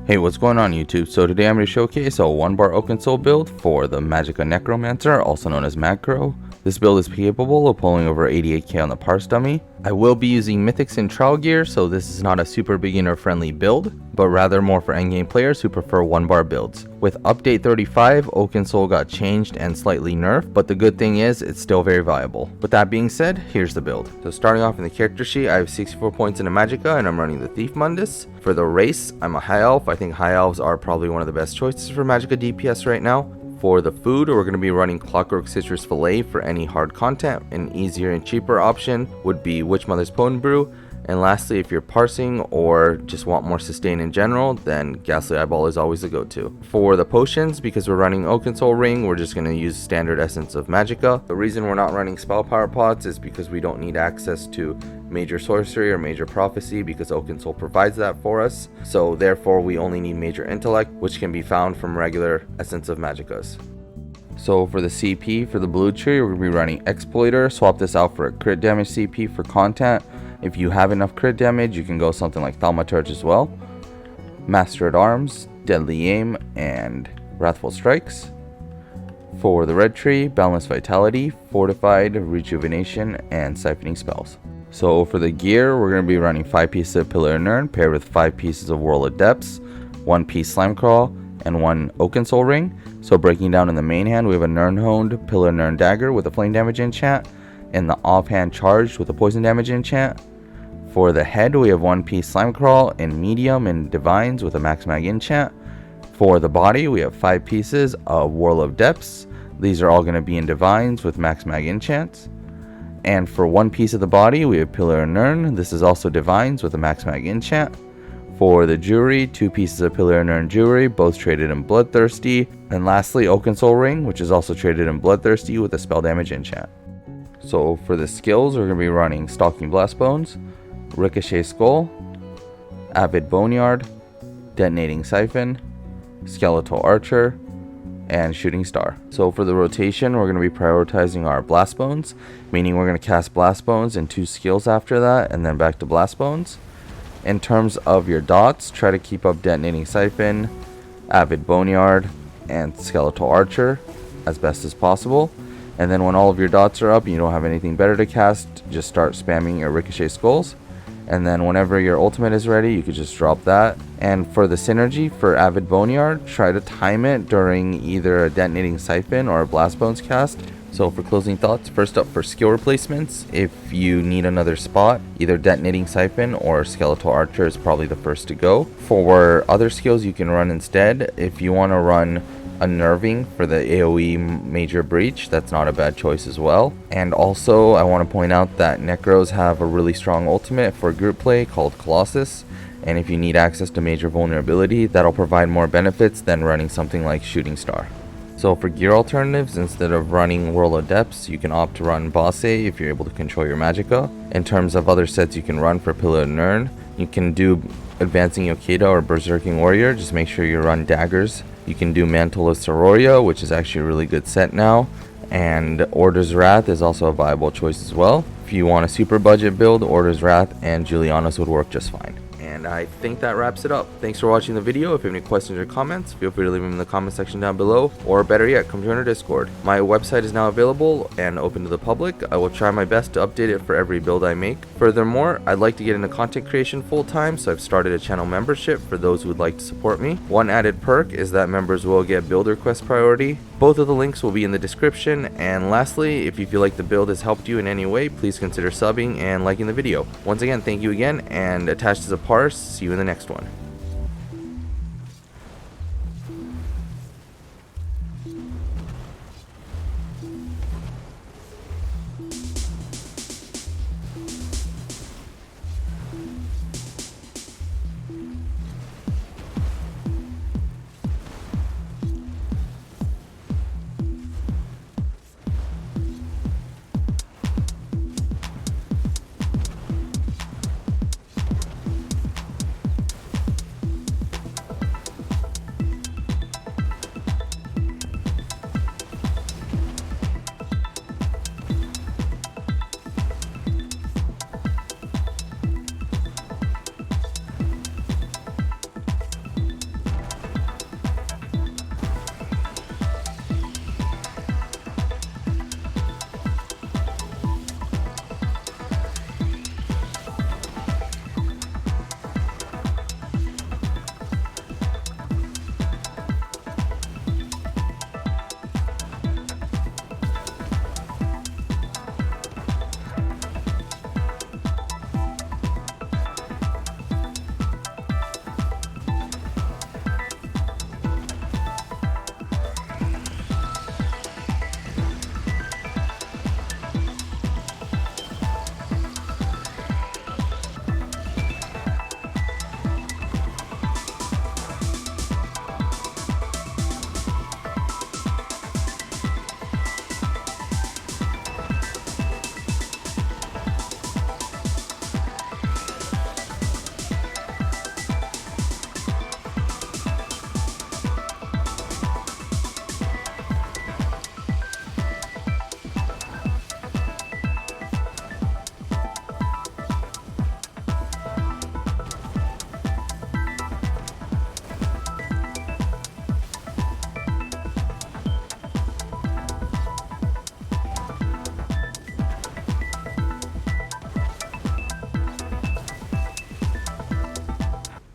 Hey, what's going on YouTube? So today I'm going to showcase a 1-bar Oakensoul build for the Magicka Necromancer, also known as MagCro. This build is capable of pulling over 88k on the parse dummy. I will be using mythics and trial gear, so this is not a super beginner friendly build, but rather more for endgame players who prefer 1-bar builds. With update 35, Oakensoul got changed and slightly nerfed, but the good thing is it's still very viable. With that being said, here's the build. So starting off in the character sheet, I have 64 points in a Magicka and I'm running the Thief Mundus. For the race, I'm a high elf. I think high elves are probably one of the best choices for Magicka DPS right now. For the food, we're going to be running Clockwork Citrus Fillet for any hard content. An easier and cheaper option would be Witch Mother's Potent Brew. And lastly, if you're parsing or just want more sustain in general, then Ghastly Eyeball is always a go-to. For the potions, because we're running Oakensoul Ring, we're just going to use standard essence of Magicka. The reason we're not running spell power pots is because we don't need access to major sorcery or major prophecy, because Oakensoul provides that for us. So therefore we only need major intellect, which can be found from regular essence of Magickas. So for the CP, for the blue tree, we're going to be running Exploiter. Swap this out for a crit damage CP for content. If you have enough crit damage, you can go something like Thaumaturge as well. Master at Arms, Deadly Aim, and Wrathful Strikes. For the red tree, Boundless Vitality, Fortified, Rejuvenation, and Siphoning Spells. So for the gear, we're going to be running 5 pieces of Pillar of Nirn paired with 5 pieces of Whirl of Depths, 1 piece Slime Crawl, and 1 Oakensoul Ring. So breaking down in the main hand, we have a Nirn-honed Pillar of Nirn Dagger with a flame damage enchant, and the offhand charged with a poison damage enchant. For the head, we have 1 piece Slime Crawl in medium and divines with a max mag enchant. For the body, we have 5 pieces of Whirl of Depths. These are all going to be in divines with max mag enchants. And for 1 piece of the body, we have Pillar of Nirn. This is also divines with a max mag enchant. For the jewelry, 2 pieces of Pillar of Nirn jewelry, both traded in Bloodthirsty. And lastly, Oakensoul Ring, which is also traded in Bloodthirsty with a spell damage enchant. So for the skills, we're going to be running Stalking Blastbones, Ricochet Skull, Avid Boneyard, Detonating Siphon, Skeletal Archer, and Shooting Star. So for the rotation, we're going to be prioritizing our Blast Bones, meaning we're going to cast Blast Bones and 2 skills after that, and then back to Blast Bones. In terms of your dots, try to keep up Detonating Siphon, Avid Boneyard, and Skeletal Archer as best as possible. And then when all of your dots are up and you don't have anything better to cast, just start spamming your Ricochet Skulls. And then whenever your ultimate is ready, you could just drop that. And for the synergy for Avid Boneyard, try to time it during either a Detonating Siphon or a Blast Bones cast. So for closing thoughts, first up for skill replacements, if you need another spot, either Detonating Siphon or Skeletal Archer is probably the first to go. For other skills you can run instead, if you want to run Unnerving for the AoE Major Breach, that's not a bad choice as well. And also I want to point out that Necros have a really strong ultimate for group play called Colossus, and if you need access to major vulnerability, that'll provide more benefits than running something like Shooting Star. So for gear alternatives, instead of running Whirl of Depths, you can opt to run Bosse if you're able to control your Magicka. In terms of other sets you can run for Pillar of Nirn, you can do Advancing Yokeda or Berserking Warrior, just make sure you run daggers. You can do Mantle of Sororia, which is actually a really good set now, and Order's Wrath is also a viable choice as well. If you want a super budget build, Order's Wrath and Julianus would work just fine. And I think that wraps it up. Thanks for watching the video. If you have any questions or comments, feel free to leave them in the comment section down below, or better yet, come join our Discord. My website is now available and open to the public. I will try my best to update it for every build I make. Furthermore, I'd like to get into content creation full time, so I've started a channel membership for those who would like to support me. One added perk is that members will get build request priority. Both of the links will be in the description. And lastly, if you feel like the build has helped you in any way, please consider subbing and liking the video. Once again, thank you again, and attached is a parse. See you in the next one.